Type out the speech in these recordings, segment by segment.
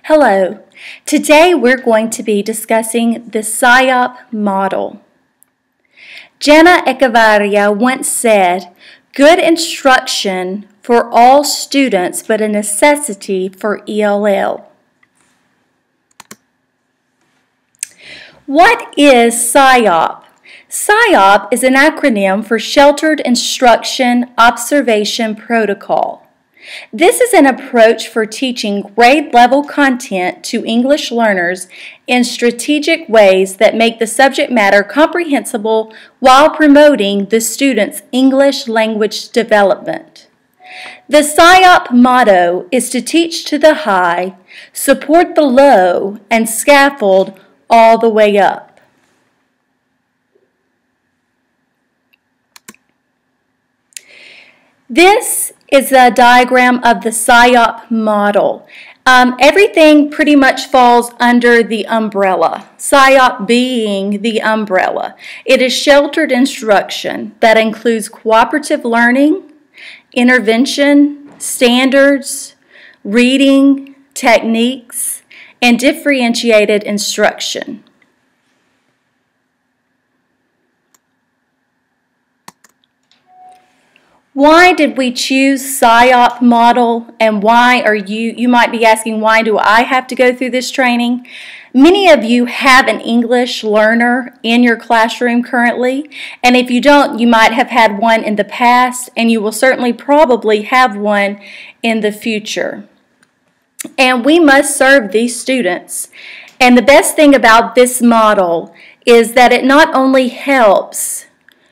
Hello. Today we're going to be discussing the SIOP model. Jana Echevarria once said, "Good instruction for all students, but a necessity for ELL." What is SIOP? SIOP is an acronym for Sheltered Instruction Observation Protocol. This is an approach for teaching grade-level content to English learners in strategic ways that make the subject matter comprehensible while promoting the student's English language development. The SIOP motto is to teach to the high, support the low, and scaffold all the way up. This is a diagram of the SIOP model. Everything pretty much falls under the umbrella, SIOP being the umbrella. It is sheltered instruction that includes cooperative learning, intervention, standards, reading, techniques, and differentiated instruction. Why did we choose SIOP model, and why are you might be asking, why do I have to go through this training? Many of you have an English learner in your classroom currently, and if you don't, you might have had one in the past, and you will certainly probably have one in the future. And we must serve these students. And the best thing about this model is that it not only helps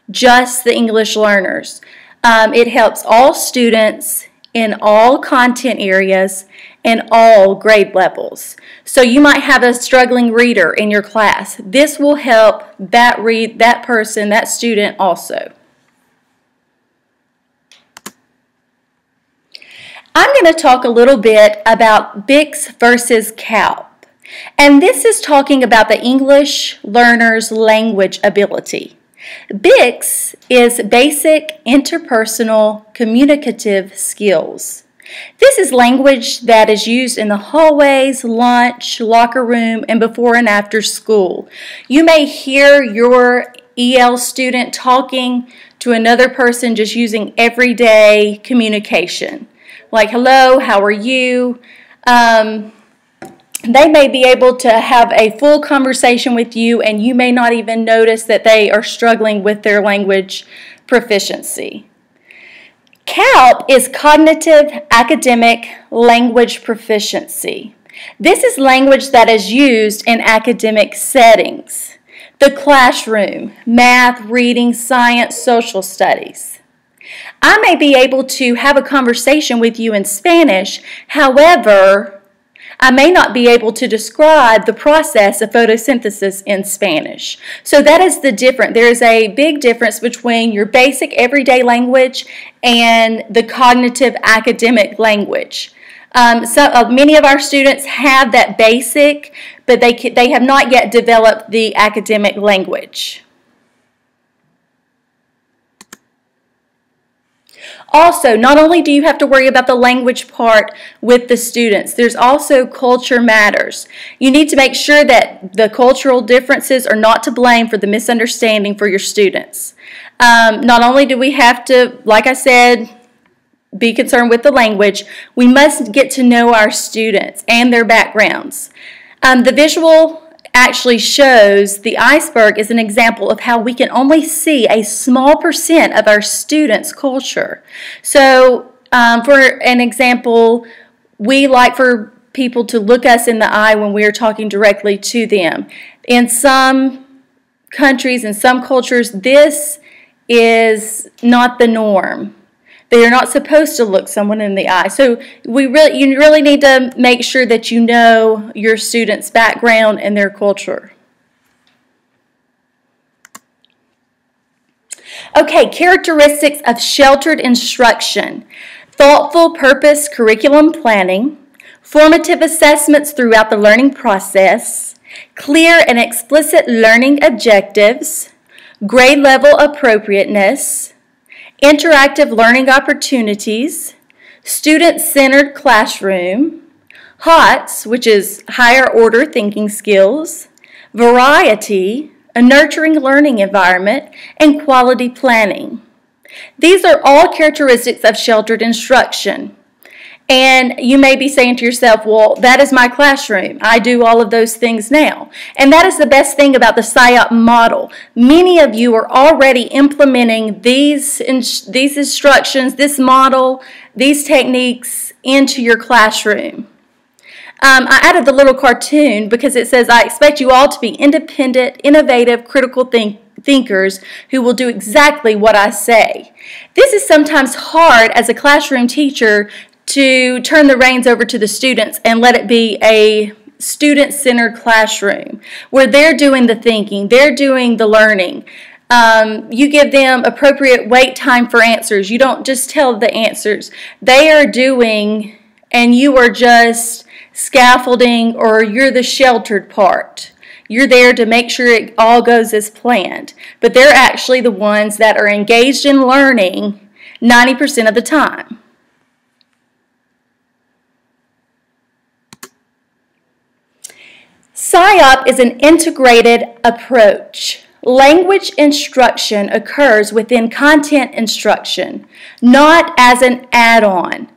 just the English learners, it helps all students in all content areas and all grade levels. So you might have a struggling reader in your class. This will help that student also. I'm going to talk a little bit about BICS versus CALP. And this is talking about the English learner's language ability. BICS is basic interpersonal communicative skills. This is language that is used in the hallways, lunch, locker room, and before and after school. You may hear your EL student talking to another person just using everyday communication. Like, hello, how are you? They may be able to have a full conversation with you, and you may not even notice that they are struggling with their language proficiency. CALP is cognitive academic language proficiency. This is language that is used in academic settings, the classroom, math, reading, science, social studies. I may be able to have a conversation with you in Spanish, however, I may not be able to describe the process of photosynthesis in Spanish. So that is the difference. There is a big difference between your basic everyday language and the cognitive academic language. Many of our students have that basic, but they have not yet developed the academic language. Also, not only do you have to worry about the language part with the students, there's also culture matters. You need to make sure that the cultural differences are not to blame for the misunderstanding for your students. Not only do we have to, like I said, be concerned with the language, we must get to know our students and their backgrounds. The visual actually shows the iceberg is an example of how we can only see a small percent of our students' culture. So, for an example, we like for people to look us in the eye when we are talking directly to them. In some countries, in some cultures, this is not the norm. They are not supposed to look someone in the eye. So you really need to make sure that you know your students' background and their culture. Okay, characteristics of sheltered instruction. Thoughtful purpose curriculum planning, formative assessments throughout the learning process, clear and explicit learning objectives, grade level appropriateness, interactive learning opportunities, student-centered classroom, HOTS, which is higher order thinking skills, variety, a nurturing learning environment, and quality planning. These are all characteristics of sheltered instruction. And you may be saying to yourself, well, that is my classroom. I do all of those things now. And that is the best thing about the SIOP model. Many of you are already implementing these instructions, this model, these techniques into your classroom. I added the little cartoon because it says, I expect you all to be independent, innovative, critical thinkers who will do exactly what I say. This is sometimes hard as a classroom teacher to turn the reins over to the students and let it be a student-centered classroom where they're doing the thinking, they're doing the learning. You give them appropriate wait time for answers. You don't just tell the answers. They are doing, and you are just scaffolding, or you're the sheltered part. You're there to make sure it all goes as planned. But they're actually the ones that are engaged in learning 90% of the time. SIOP is an integrated approach. Language instruction occurs within content instruction, not as an add-on.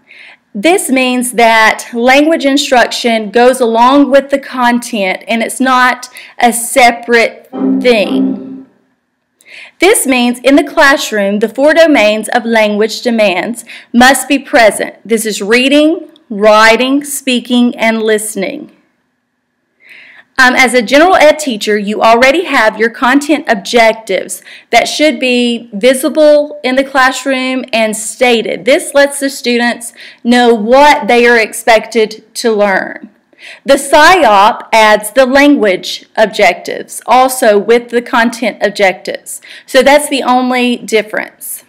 This means that language instruction goes along with the content and it's not a separate thing. This means in the classroom, the 4 domains of language demands must be present. This is reading, writing, speaking, and listening. As a general ed teacher, you already have your content objectives that should be visible in the classroom and stated. This lets the students know what they are expected to learn. The SIOP adds the language objectives also with the content objectives. So that's the only difference.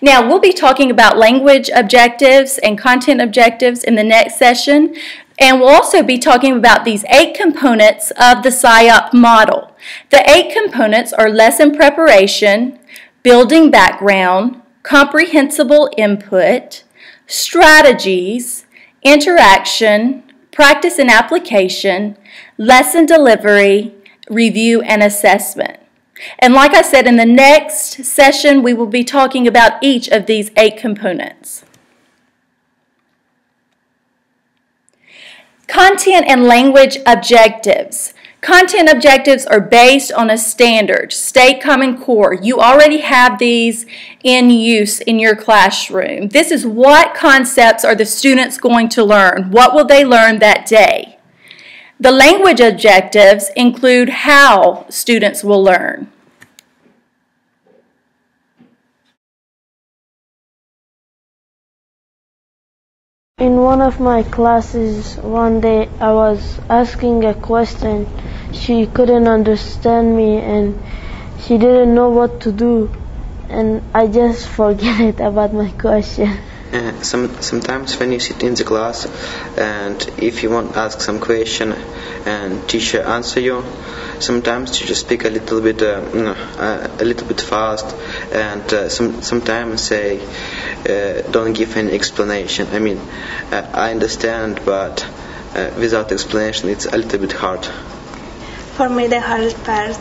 Now, we'll be talking about language objectives and content objectives in the next session. And we'll also be talking about these 8 components of the SIOP model. The 8 components are lesson preparation, building background, comprehensible input, strategies, interaction, practice and application, lesson delivery, review, and assessment. And like I said, in the next session, we will be talking about each of these 8 components. Content and language objectives. Content objectives are based on a standard, State Common Core. You already have these in use in your classroom. This is what concepts are the students going to learn. What will they learn that day? The language objectives include how students will learn. In one of my classes, one day I was asking a question. She couldn't understand me and she didn't know what to do, and I just forget about my question. Sometimes when you sit in the class and if you want to ask some question and teacher answer you, sometimes you just speak a little bit fast, and sometimes say don't give any explanation. I mean, I understand, but without explanation it's a little bit hard. For me, the hardest part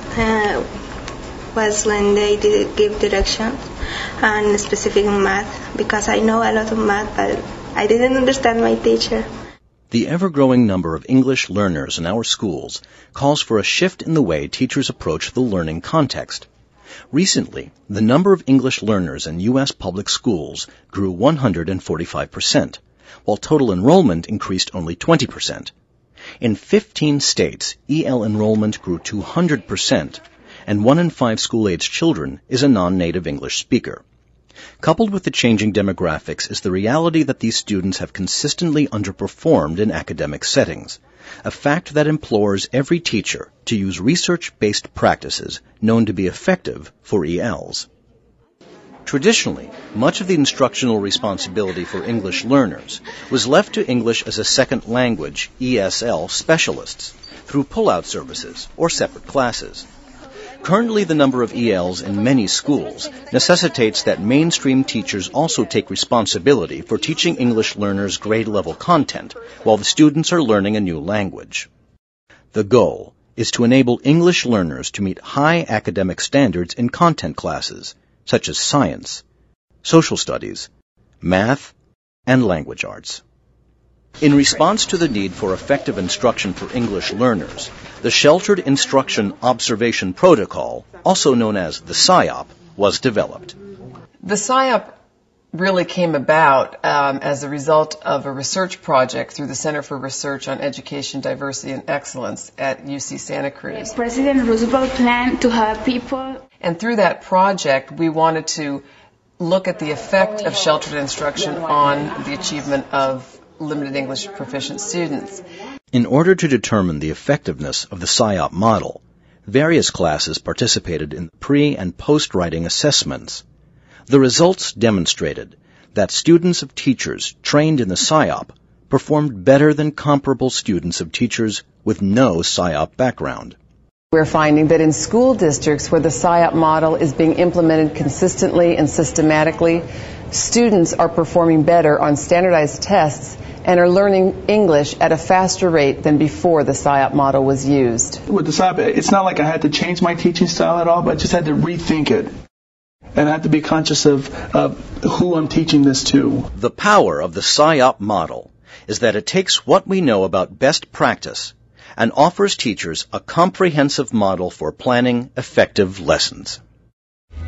was when they did give directions and specific math, because I know a lot of math, but I didn't understand my teacher. The ever-growing number of English learners in our schools calls for a shift in the way teachers approach the learning context. Recently, the number of English learners in U.S. public schools grew 145%, while total enrollment increased only 20%. In 15 states, EL enrollment grew 200%, and 1 in 5 school-aged children is a non-native English speaker. Coupled with the changing demographics is the reality that these students have consistently underperformed in academic settings, a fact that implores every teacher to use research-based practices known to be effective for ELs. Traditionally, much of the instructional responsibility for English learners was left to English as a second language ESL specialists through pull-out services or separate classes. Currently, the number of ELs in many schools necessitates that mainstream teachers also take responsibility for teaching English learners grade-level content while the students are learning a new language. The goal is to enable English learners to meet high academic standards in content classes, such as science, social studies, math, and language arts. In response to the need for effective instruction for English learners, the Sheltered Instruction Observation Protocol, also known as the SIOP, was developed. The SIOP really came about as a result of a research project through the Center for Research on Education, Diversity, and Excellence at UC Santa Cruz. President Roosevelt planned to have people. And through that project, we wanted to look at the effect of sheltered instruction on the achievement of limited English proficient students. In order to determine the effectiveness of the SIOP model, various classes participated in pre- and post-writing assessments. The results demonstrated that students of teachers trained in the SIOP performed better than comparable students of teachers with no SIOP background. We're finding that in school districts where the SIOP model is being implemented consistently and systematically, students are performing better on standardized tests and are learning English at a faster rate than before the SIOP model was used. With the SIOP, it's not like I had to change my teaching style at all, but I just had to rethink it. And I have to be conscious of who I'm teaching this to. The power of the SIOP model is that it takes what we know about best practice and offers teachers a comprehensive model for planning effective lessons.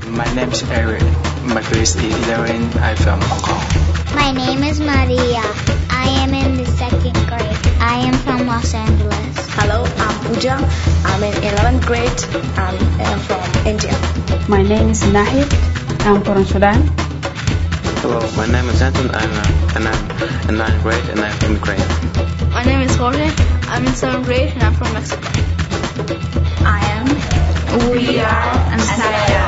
My name is Eric. My grade is 11. I'm from Hong Kong. My name is Maria. I am in the 2nd grade. I am from Los Angeles. Hello, I'm Pooja. I'm in 11th grade. I'm from India. My name is Nahid. I'm from Sudan. Hello, my name is Anton. I'm in 9th grade and I'm from Ukraine. My name is Jorge. I'm in 7th grade and I'm from Mexico. We are SIOP.